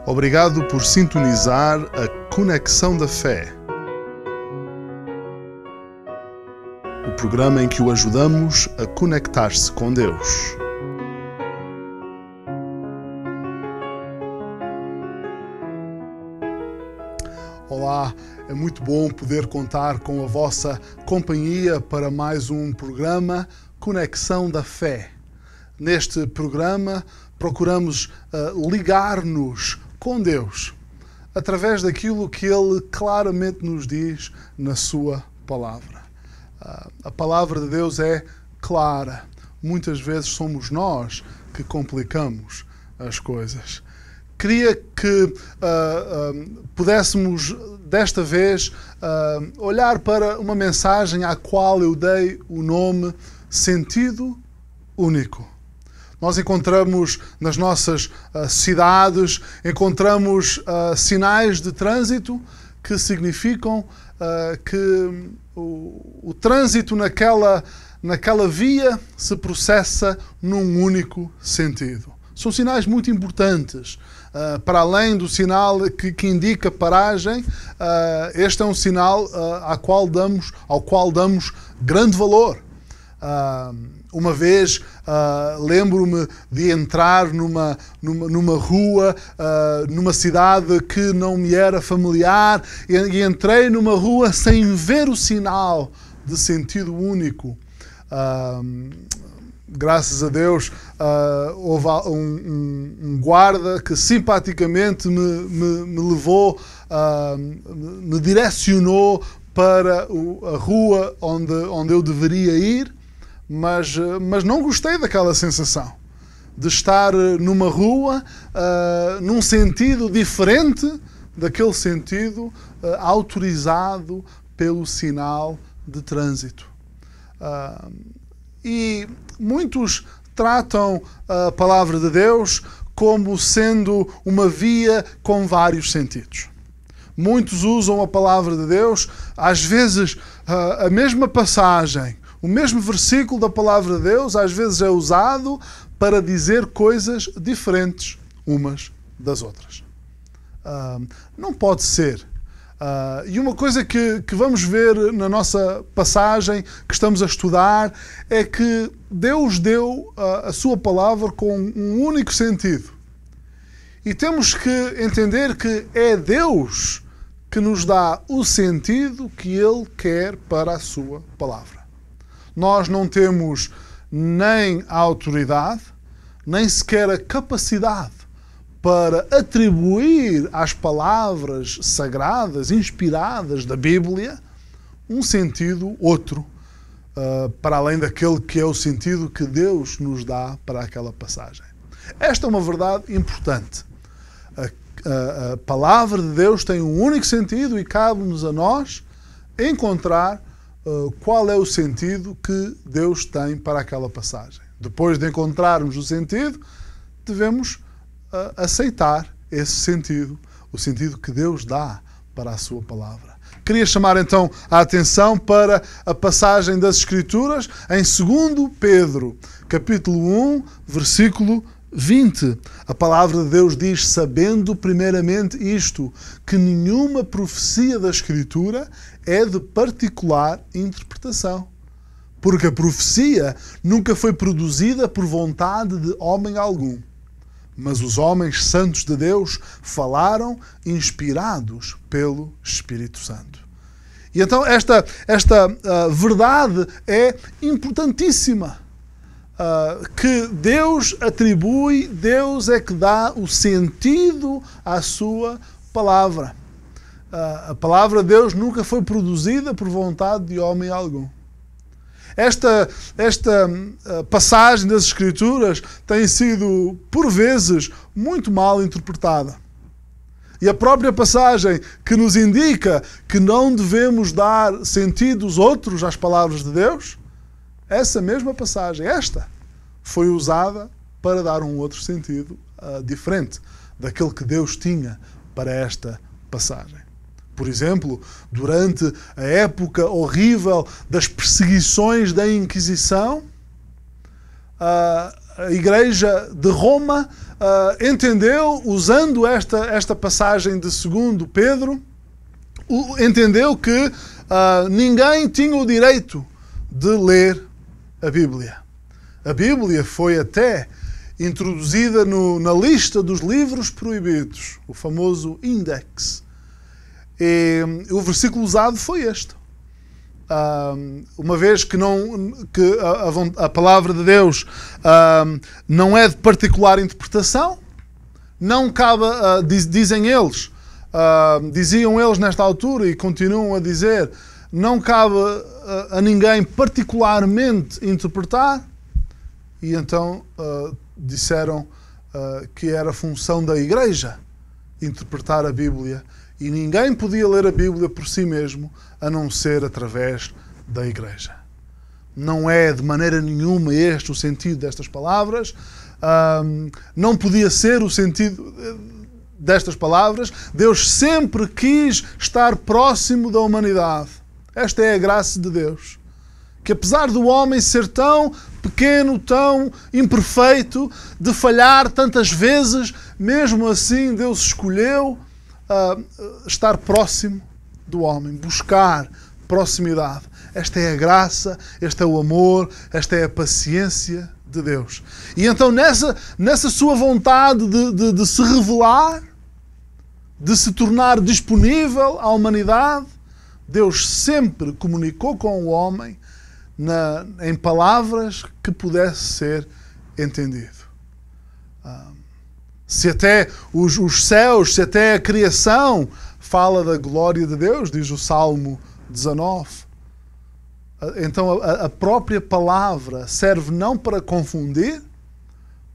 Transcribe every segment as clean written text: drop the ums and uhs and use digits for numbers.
Obrigado por sintonizar a Conexão da Fé, o programa em que o ajudamos a conectar-se com Deus. Olá, é muito bom poder contar com a vossa companhia para mais um programa Conexão da Fé. Neste programa procuramos ligar-nos com Deus através daquilo que Ele claramente nos diz na Sua Palavra. A Palavra de Deus é clara. Muitas vezes somos nós que complicamos as coisas. Queria que pudéssemos, desta vez, olhar para uma mensagem à qual eu dei o nome Sentido Único. Nós encontramos nas nossas cidades, encontramos sinais de trânsito que significam que o trânsito naquela via se processa num único sentido. São sinais muito importantes. Para além do sinal que indica paragem, este é um sinal ao qual damos grande valor. Uma vez lembro-me de entrar numa rua, numa cidade que não me era familiar, e entrei numa rua sem ver o sinal de sentido único. Graças a Deus, houve um guarda que simpaticamente me levou, me direcionou para a rua onde eu deveria ir, mas não gostei daquela sensação de estar numa rua num sentido diferente daquele sentido autorizado pelo sinal de trânsito. E muitos tratam a Palavra de Deus como sendo uma via com vários sentidos. Muitos usam a Palavra de Deus, às vezes a mesma passagem, o mesmo versículo da Palavra de Deus, às vezes é usado para dizer coisas diferentes umas das outras. Não pode ser. E uma coisa que vamos ver na nossa passagem que estamos a estudar é que Deus deu a sua palavra com um único sentido. E temos que entender que é Deus que nos dá o sentido que Ele quer para a sua palavra. Nós não temos nem a autoridade, nem sequer a capacidade para atribuir às palavras sagradas, inspiradas da Bíblia, um sentido outro, para além daquele que é o sentido que Deus nos dá para aquela passagem. Esta é uma verdade importante. A palavra de Deus tem um único sentido e cabe-nos a nós encontrar qual é o sentido que Deus tem para aquela passagem. Depois de encontrarmos o sentido, devemos aceitar esse sentido, o sentido que Deus dá para a sua palavra. Queria chamar então a atenção para a passagem das Escrituras em 2 Pedro, capítulo 1, versículo 20. A palavra de Deus diz: sabendo primeiramente isto, que nenhuma profecia da Escritura é de particular interpretação. Porque a profecia nunca foi produzida por vontade de homem algum. Mas os homens santos de Deus falaram inspirados pelo Espírito Santo. E então esta verdade é importantíssima. Que Deus atribui, Deus é que dá o sentido à sua palavra. A palavra de Deus nunca foi produzida por vontade de homem algum. Esta passagem das Escrituras tem sido, por vezes, muito mal interpretada. E a própria passagem que nos indica que não devemos dar sentidos outros às palavras de Deus, essa mesma passagem, esta, foi usada para dar um outro sentido diferente daquele que Deus tinha para esta passagem. Por exemplo, durante a época horrível das perseguições da Inquisição, a Igreja de Roma entendeu, usando esta passagem de 2 Pedro, entendeu que ninguém tinha o direito de ler a Bíblia. A Bíblia foi até introduzida na lista dos livros proibidos, o famoso Index. E o versículo usado foi este. Uma vez que a palavra de Deus não é de particular interpretação, não cabe, diziam eles nesta altura e continuam a dizer, não cabe a ninguém particularmente interpretar, e então disseram que era função da Igreja interpretar a Bíblia, e ninguém podia ler a Bíblia por si mesmo, a não ser através da Igreja. Não é de maneira nenhuma este o sentido destas palavras, não podia ser o sentido destas palavras. Deus sempre quis estar próximo da humanidade. Esta é a graça de Deus. Que apesar do homem ser tão pequeno, tão imperfeito, de falhar tantas vezes, mesmo assim Deus escolheu estar próximo do homem, buscar proximidade. Esta é a graça, este é o amor, esta é a paciência de Deus. E então nessa sua vontade de se revelar, de se tornar disponível à humanidade, Deus sempre comunicou com o homem em palavras que pudesse ser entendido. Se até os céus, se até a criação fala da glória de Deus, diz o Salmo 19, então a própria palavra serve não para confundir,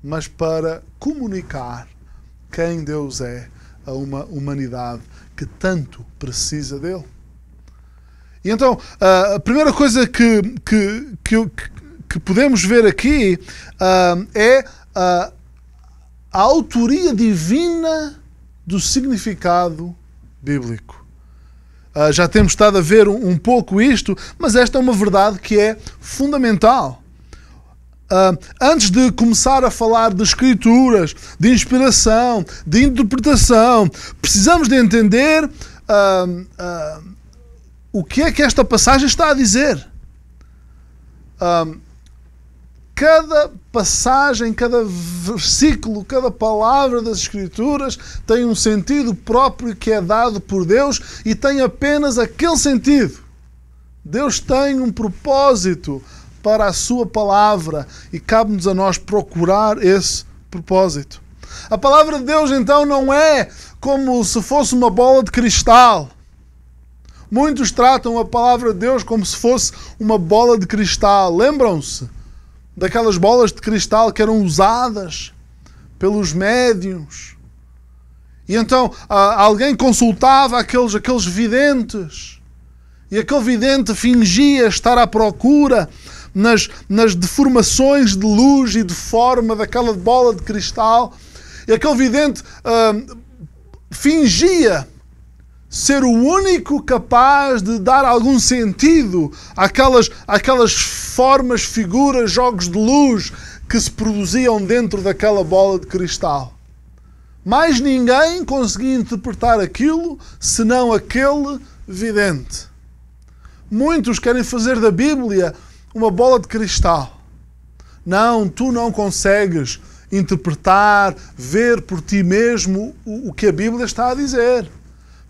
mas para comunicar quem Deus é a uma humanidade que tanto precisa dele. E então, a primeira coisa que podemos ver aqui é a autoria divina do significado bíblico. Já temos estado a ver um pouco isto, mas esta é uma verdade que é fundamental. Antes de começar a falar de escrituras, de inspiração, de interpretação, precisamos de entender o que é que esta passagem está a dizer. Cada passagem, cada versículo, cada palavra das Escrituras tem um sentido próprio que é dado por Deus e tem apenas aquele sentido. Deus tem um propósito para a sua palavra e cabe-nos a nós procurar esse propósito. A palavra de Deus, então, não é como se fosse uma bola de cristal. Muitos tratam a palavra de Deus como se fosse uma bola de cristal. Lembram-se daquelas bolas de cristal que eram usadas pelos médiuns? E então alguém consultava aqueles videntes, e aquele vidente fingia estar à procura nas deformações de luz e de forma daquela bola de cristal, e aquele vidente fingia ser o único capaz de dar algum sentido àquelas formas, figuras, jogos de luz que se produziam dentro daquela bola de cristal. Mais ninguém conseguia interpretar aquilo senão aquele vidente. Muitos querem fazer da Bíblia uma bola de cristal. Não, tu não consegues interpretar, ver por ti mesmo o que a Bíblia está a dizer.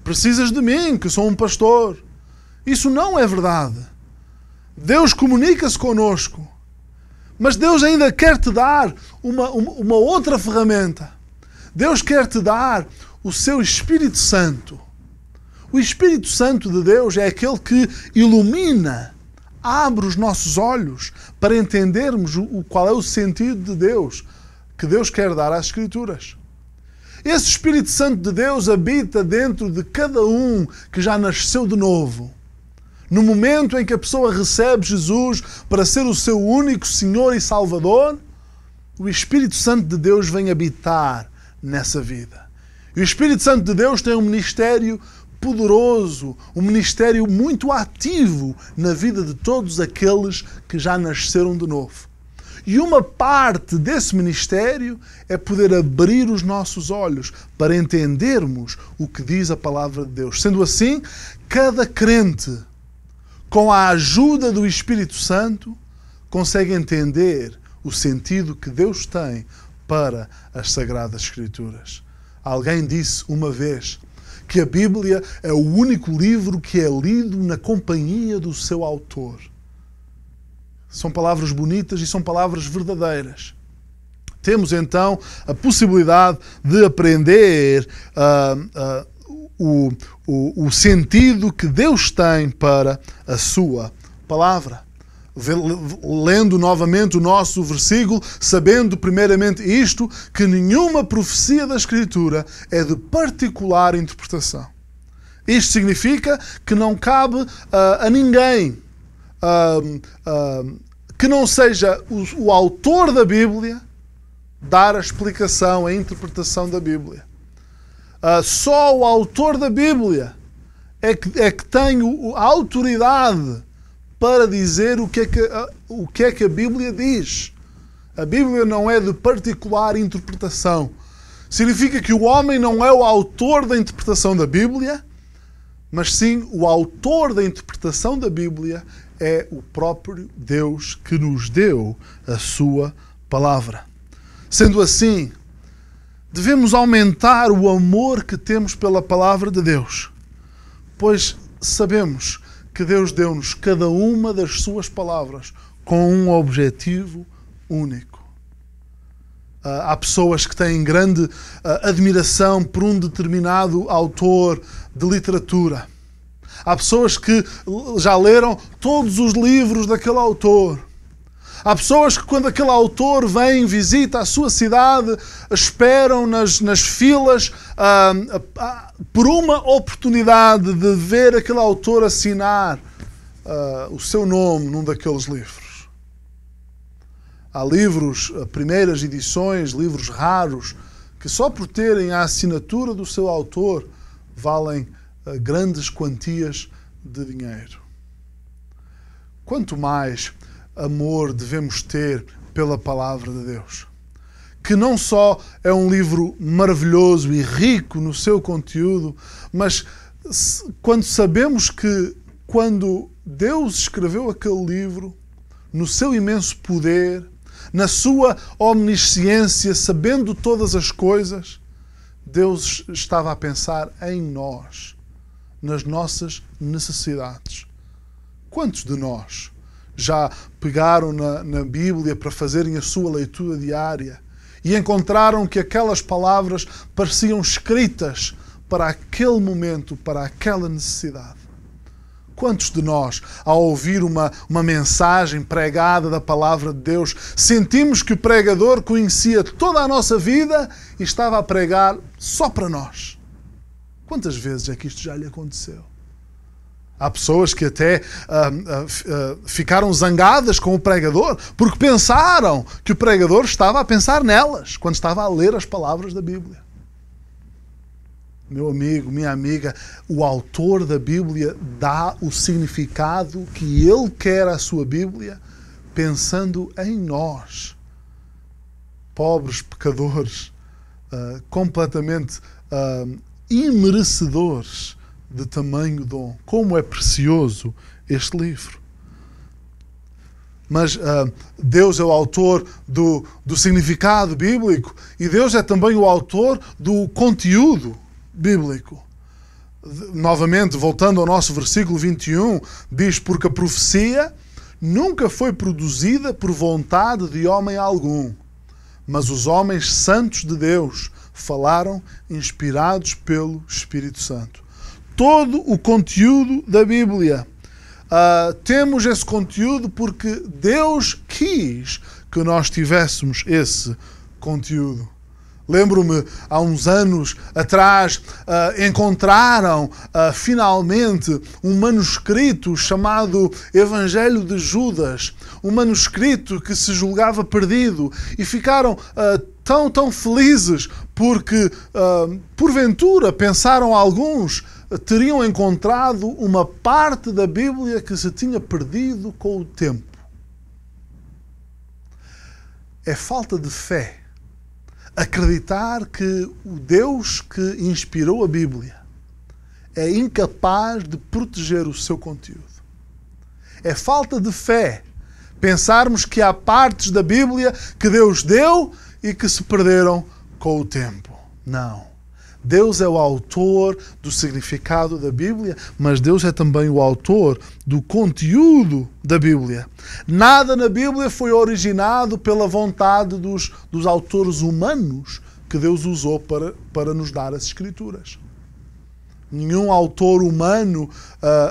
Precisas de mim, que sou um pastor. Isso não é verdade. Deus comunica-se connosco. Mas Deus ainda quer te dar uma outra ferramenta. Deus quer te dar o seu Espírito Santo. O Espírito Santo de Deus é aquele que ilumina, abre os nossos olhos para entendermos qual é o sentido de Deus, que Deus quer dar às Escrituras. Esse Espírito Santo de Deus habita dentro de cada um que já nasceu de novo. No momento em que a pessoa recebe Jesus para ser o seu único Senhor e Salvador, o Espírito Santo de Deus vem habitar nessa vida. E o Espírito Santo de Deus tem um ministério poderoso, um ministério muito ativo na vida de todos aqueles que já nasceram de novo. E uma parte desse ministério é poder abrir os nossos olhos para entendermos o que diz a palavra de Deus. Sendo assim, cada crente, com a ajuda do Espírito Santo, consegue entender o sentido que Deus tem para as Sagradas Escrituras. Alguém disse uma vez que a Bíblia é o único livro que é lido na companhia do seu autor. São palavras bonitas e são palavras verdadeiras. Temos então a possibilidade de aprender o sentido que Deus tem para a sua palavra. Lendo novamente o nosso versículo, sabendo primeiramente isto, que nenhuma profecia da Escritura é de particular interpretação. Isto significa que não cabe a ninguém que não seja o autor da Bíblia dar a explicação, a interpretação da Bíblia. Só o autor da Bíblia é que tem a autoridade para dizer o que é que a Bíblia diz. A Bíblia não é de particular interpretação. Significa que o homem não é o autor da interpretação da Bíblia, mas sim o autor da interpretação da Bíblia é o próprio Deus que nos deu a sua palavra. Sendo assim, devemos aumentar o amor que temos pela palavra de Deus, pois sabemos que Deus deu-nos cada uma das suas palavras com um objetivo único. Há pessoas que têm grande admiração por um determinado autor de literatura. Há pessoas que já leram todos os livros daquele autor. Há pessoas que, quando aquele autor vem, visita a sua cidade, esperam nas filas por uma oportunidade de ver aquele autor assinar o seu nome num daqueles livros. Há livros, primeiras edições, livros raros, que só por terem a assinatura do seu autor valem grandes quantias de dinheiro. Quanto mais amor devemos ter pela palavra de Deus, que não só é um livro maravilhoso e rico no seu conteúdo, mas quando sabemos que quando Deus escreveu aquele livro, no seu imenso poder, na sua omnisciência, sabendo todas as coisas, Deus estava a pensar em nós, nas nossas necessidades. Quantos de nós já pegaram na Bíblia para fazerem a sua leitura diária e encontraram que aquelas palavras pareciam escritas para aquele momento, para aquela necessidade? Quantos de nós, ao ouvir uma mensagem pregada da palavra de Deus, sentimos que o pregador conhecia toda a nossa vida e estava a pregar só para nós? Quantas vezes é que isto já lhe aconteceu? Há pessoas que até ficaram zangadas com o pregador porque pensaram que o pregador estava a pensar nelas quando estava a ler as palavras da Bíblia. Meu amigo, minha amiga, o autor da Bíblia dá o significado que ele quer à sua Bíblia pensando em nós, pobres pecadores, completamente imerecedores de tamanho dom. Como é precioso este livro. Mas Deus é o autor do significado bíblico e Deus é também o autor do conteúdo bíblico. Novamente, voltando ao nosso versículo 21, diz: porque a profecia nunca foi produzida por vontade de homem algum, mas os homens santos de Deus falaram inspirados pelo Espírito Santo. Todo o conteúdo da Bíblia. Temos esse conteúdo porque Deus quis que nós tivéssemos esse conteúdo. Lembro-me, há uns anos atrás, encontraram finalmente um manuscrito chamado Evangelho de Judas, um manuscrito que se julgava perdido, e ficaram tão felizes porque, porventura, pensaram alguns, teriam encontrado uma parte da Bíblia que se tinha perdido com o tempo. É falta de fé acreditar que o Deus que inspirou a Bíblia é incapaz de proteger o seu conteúdo. É falta de fé pensarmos que há partes da Bíblia que Deus deu e que se perderam com o tempo. Não. Deus é o autor do significado da Bíblia, mas Deus é também o autor do conteúdo da Bíblia. Nada na Bíblia foi originado pela vontade dos autores humanos que Deus usou para nos dar as Escrituras. Nenhum autor humano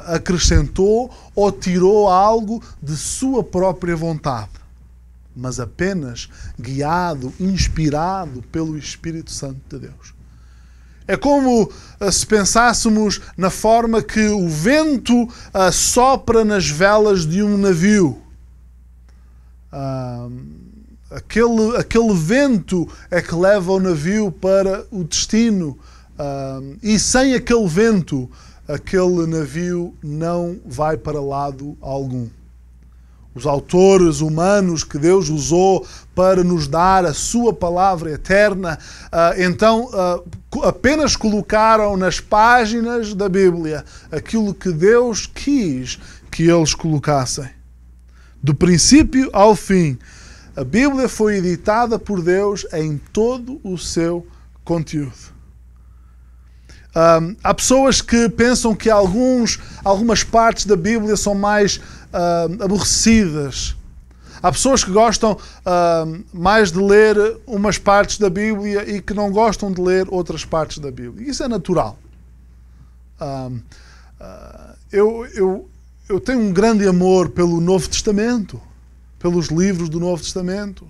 acrescentou ou tirou algo de sua própria vontade, mas apenas guiado, inspirado pelo Espírito Santo de Deus. É como se pensássemos na forma que o vento sopra nas velas de um navio. Aquele vento é que leva o navio para o destino. E sem aquele vento, aquele navio não vai para lado algum. Os autores humanos que Deus usou para nos dar a sua palavra eterna, então apenas colocaram nas páginas da Bíblia aquilo que Deus quis que eles colocassem. Do princípio ao fim, a Bíblia foi editada por Deus em todo o seu conteúdo. Há pessoas que pensam que algumas partes da Bíblia são mais aborrecidas. Há pessoas que gostam mais de ler umas partes da Bíblia e que não gostam de ler outras partes da Bíblia. Isso é natural. Eu tenho um grande amor pelo Novo Testamento, pelos livros do Novo Testamento.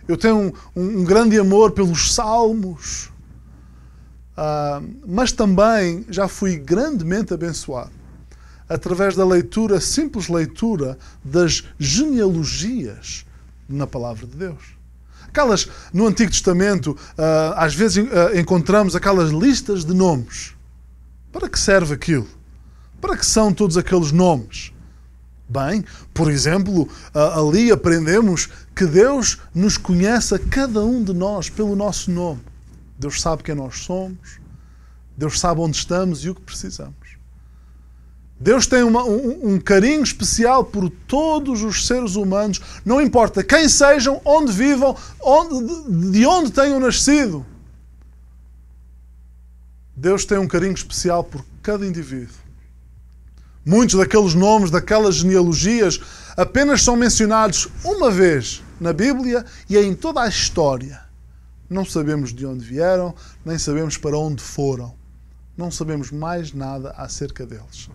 Eu tenho um grande amor pelos Salmos. Mas também já fui grandemente abençoado através da leitura, simples leitura das genealogias na Palavra de Deus. No Antigo Testamento, às vezes encontramos aquelas listas de nomes. Para que serve aquilo? Para que são todos aqueles nomes? Bem, por exemplo, ali aprendemos que Deus nos conhece a cada um de nós pelo nosso nome. Deus sabe quem nós somos. Deus sabe onde estamos e o que precisamos. Deus tem um carinho especial por todos os seres humanos, não importa quem sejam, onde vivam, de onde tenham nascido. Deus tem um carinho especial por cada indivíduo. Muitos daqueles nomes, daquelas genealogias, apenas são mencionados uma vez na Bíblia e em toda a história. Não sabemos de onde vieram, nem sabemos para onde foram. Não sabemos mais nada acerca deles.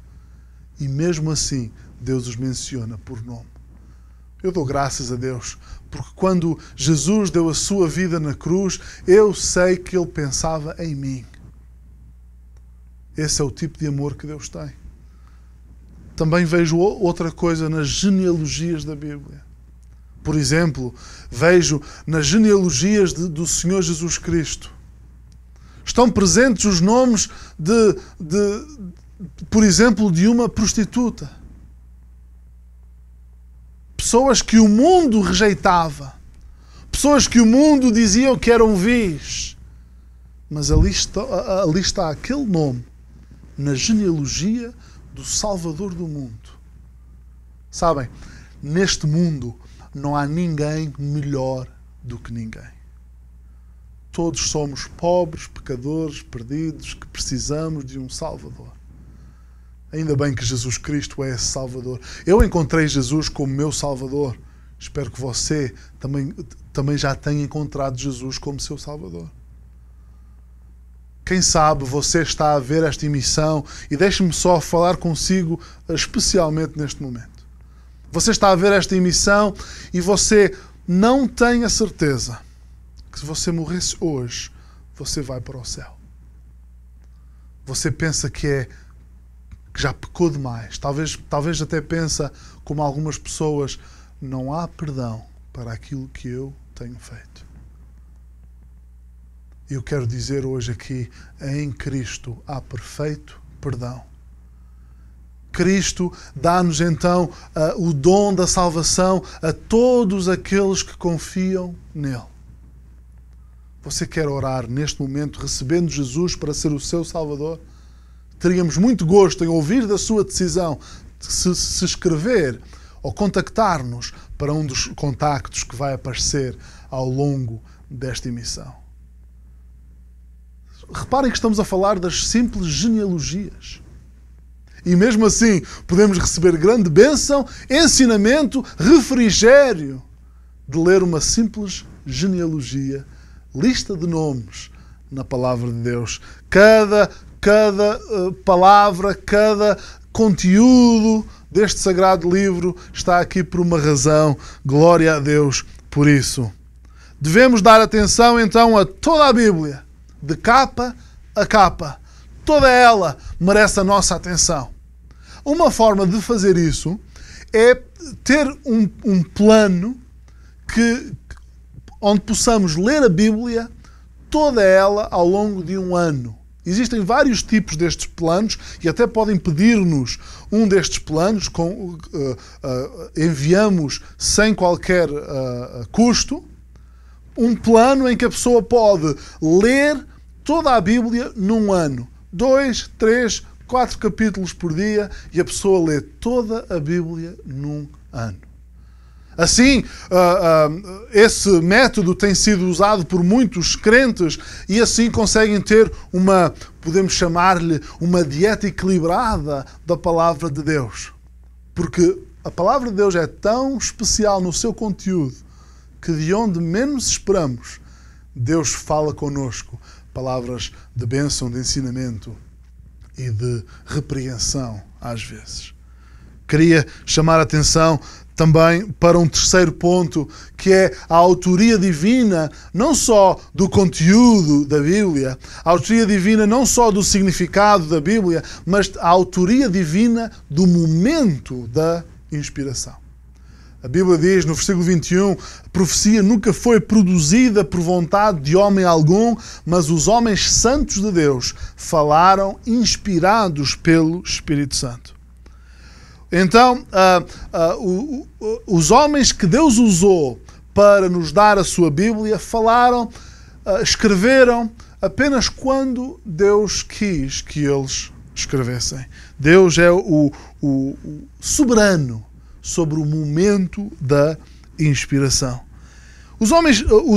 E mesmo assim, Deus os menciona por nome. Eu dou graças a Deus, porque quando Jesus deu a sua vida na cruz, eu sei que Ele pensava em mim. Esse é o tipo de amor que Deus tem. Também vejo outra coisa nas genealogias da Bíblia. Por exemplo, vejo nas genealogias do Senhor Jesus Cristo. Estão presentes os nomes por exemplo, de uma prostituta. Pessoas que o mundo rejeitava. Pessoas que o mundo dizia que eram vis. Mas ali está aquele nome na genealogia do Salvador do mundo. Sabem, neste mundo não há ninguém melhor do que ninguém. Todos somos pobres, pecadores, perdidos, que precisamos de um Salvador. Ainda bem que Jesus Cristo é esse Salvador. Eu encontrei Jesus como meu Salvador. Espero que você também já tenha encontrado Jesus como seu Salvador. Quem sabe você está a ver esta emissão e deixe-me só falar consigo especialmente neste momento. Você está a ver esta emissão e você não tem a certeza que se você morresse hoje, você vai para o céu. Você pensa que já pecou demais. Talvez até pensa, como algumas pessoas, não há perdão para aquilo que eu tenho feito. Eu quero dizer hoje aqui, em Cristo há perfeito perdão. Cristo dá-nos então o dom da salvação a todos aqueles que confiam nele. Você quer orar neste momento recebendo Jesus para ser o seu Salvador? Teríamos muito gosto em ouvir da sua decisão de se escrever ou contactar-nos para um dos contactos que vai aparecer ao longo desta emissão. Reparem que estamos a falar das simples genealogias. E mesmo assim podemos receber grande bênção, ensinamento, refrigério de ler uma simples genealogia, lista de nomes na palavra de Deus. Cada palavra, cada conteúdo deste sagrado livro está aqui por uma razão. Glória a Deus por isso. Devemos dar atenção então a toda a Bíblia, de capa a capa. Toda ela merece a nossa atenção. Uma forma de fazer isso é ter um plano onde possamos ler a Bíblia, toda ela, ao longo de um ano. Existem vários tipos destes planos e até podem pedir-nos um destes planos, enviamos sem qualquer custo, um plano em que a pessoa pode ler toda a Bíblia num ano. 2, 3, 4 capítulos por dia e a pessoa lê toda a Bíblia num ano. Assim, esse método tem sido usado por muitos crentes e assim conseguem ter podemos chamar-lhe uma dieta equilibrada da palavra de Deus. Porque a palavra de Deus é tão especial no seu conteúdo que de onde menos esperamos, Deus fala connosco palavras de bênção, de ensinamento e de repreensão às vezes. Queria chamar a atenção também para um terceiro ponto, que é a autoria divina, não só do conteúdo da Bíblia, a autoria divina não só do significado da Bíblia, mas a autoria divina do momento da inspiração. A Bíblia diz no versículo 21, a profecia nunca foi produzida por vontade de homem algum, mas os homens santos de Deus falaram inspirados pelo Espírito Santo. Então, os homens que Deus usou para nos dar a sua Bíblia falaram, escreveram apenas quando Deus quis que eles escrevessem. Deus é o soberano sobre o momento da inspiração. Os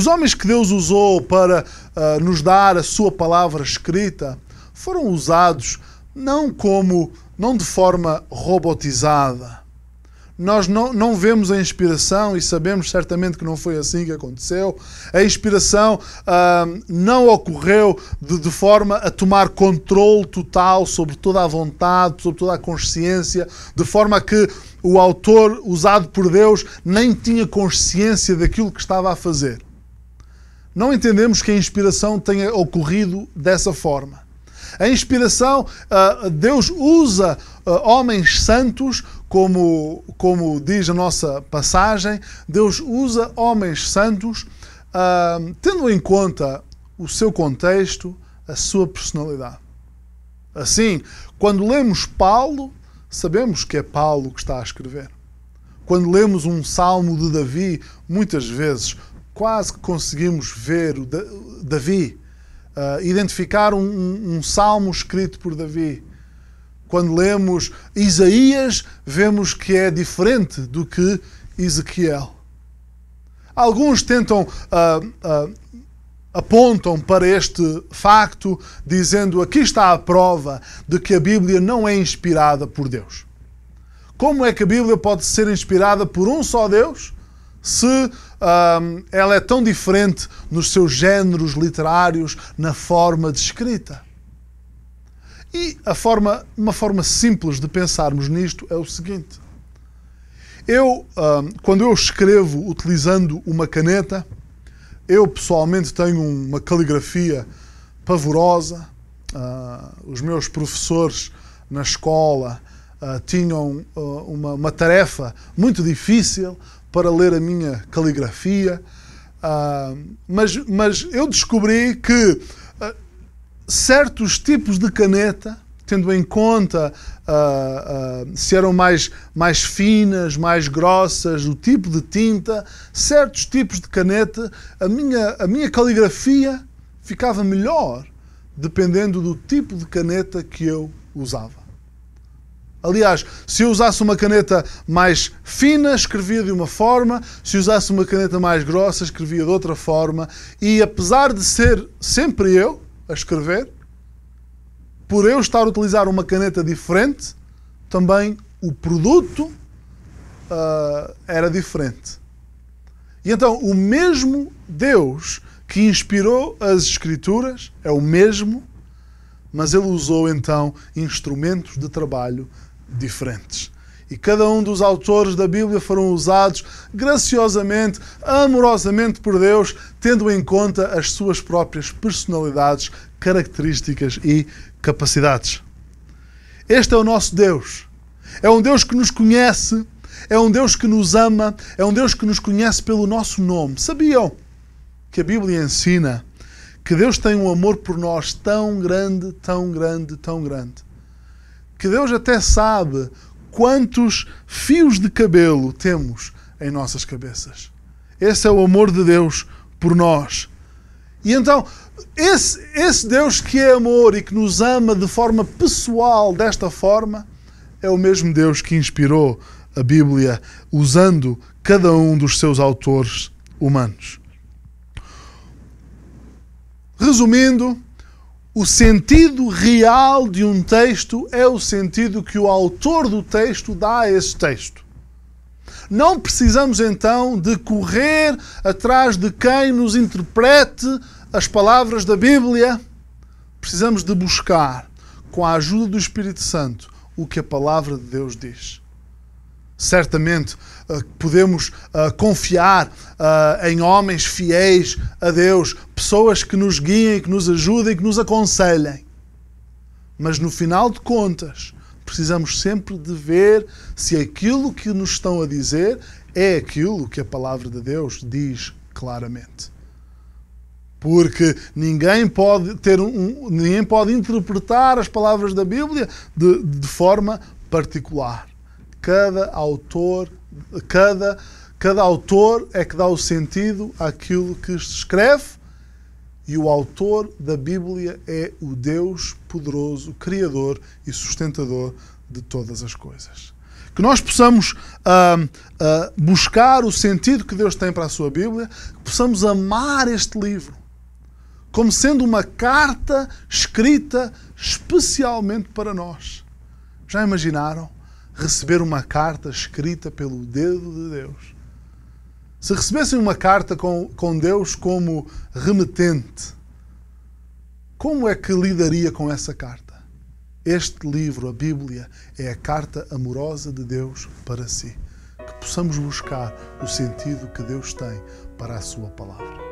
homens que Deus usou para nos dar a sua palavra escrita foram usados não de forma robotizada. Nós não vemos a inspiração e sabemos certamente que não foi assim que aconteceu. A inspiração não ocorreu de forma a tomar controle total sobre toda a vontade, sobre toda a consciência, de forma que o autor usado por Deus nem tinha consciência daquilo que estava a fazer. Não entendemos que a inspiração tenha ocorrido dessa forma. A inspiração, Deus usa homens santos, como diz a nossa passagem, Deus usa homens santos, tendo em conta o seu contexto, a sua personalidade. Assim, quando lemos Paulo, sabemos que é Paulo que está a escrever. Quando lemos um salmo de Davi, muitas vezes quase que conseguimos ver Davi, identificar um salmo escrito por Davi. Quando lemos Isaías, vemos que é diferente do que Ezequiel. Alguns apontam para este facto, dizendo: aqui está a prova de que a Bíblia não é inspirada por Deus. Como é que a Bíblia pode ser inspirada por um só Deus, se ela é tão diferente nos seus géneros literários, na forma de escrita? E uma forma simples de pensarmos nisto é o seguinte. Quando eu escrevo utilizando uma caneta, eu pessoalmente tenho uma caligrafia pavorosa. Os meus professores na escola tinham uma tarefa muito difícil para ler a minha caligrafia, mas eu descobri que certos tipos de caneta tendo em conta se eram mais finas, mais grossas, o tipo de tinta, certos tipos de caneta, a minha caligrafia ficava melhor dependendo do tipo de caneta que eu usava. Aliás, se eu usasse uma caneta mais fina, escrevia de uma forma, se usasse uma caneta mais grossa, escrevia de outra forma, e apesar de ser sempre eu a escrever, por eu estar a utilizar uma caneta diferente, também o produto era diferente. E então, o mesmo Deus que inspirou as Escrituras é o mesmo, mas ele usou então instrumentos de trabalho diferentes. E cada um dos autores da Bíblia foram usados graciosamente, amorosamente por Deus, tendo em conta as suas próprias personalidades, características e capacidades. Este é o nosso Deus. É um Deus que nos conhece, é um Deus que nos ama, é um Deus que nos conhece pelo nosso nome. Sabiam que a Bíblia ensina que Deus tem um amor por nós tão grande, tão grande, tão grande, que Deus até sabe quantos fios de cabelo temos em nossas cabeças. Esse é o amor de Deus por nós. E então, esse Deus que é amor e que nos ama de forma pessoal desta forma, é o mesmo Deus que inspirou a Bíblia usando cada um dos seus autores humanos. Resumindo, o sentido real de um texto é o sentido que o autor do texto dá a esse texto. Não precisamos então de correr atrás de quem nos interprete as palavras da Bíblia. Precisamos de buscar, com a ajuda do Espírito Santo, o que a palavra de Deus diz. Certamente podemos confiar em homens fiéis a Deus, pessoas que nos guiem, que nos ajudem, que nos aconselhem. Mas no final de contas, precisamos sempre de ver se aquilo que nos estão a dizer é aquilo que a palavra de Deus diz claramente. Porque ninguém pode interpretar as palavras da Bíblia de forma particular. Cada autor é que dá o sentido àquilo que se escreve, e o autor da Bíblia é o Deus poderoso, criador e sustentador de todas as coisas. Que nós possamos buscar o sentido que Deus tem para a sua Bíblia, que possamos amar este livro como sendo uma carta escrita especialmente para nós. Já imaginaram receber uma carta escrita pelo dedo de Deus? Se recebessem uma carta com Deus como remetente, como é que lidaria com essa carta? Este livro, a Bíblia, é a carta amorosa de Deus para si. Que possamos buscar o sentido que Deus tem para a sua palavra.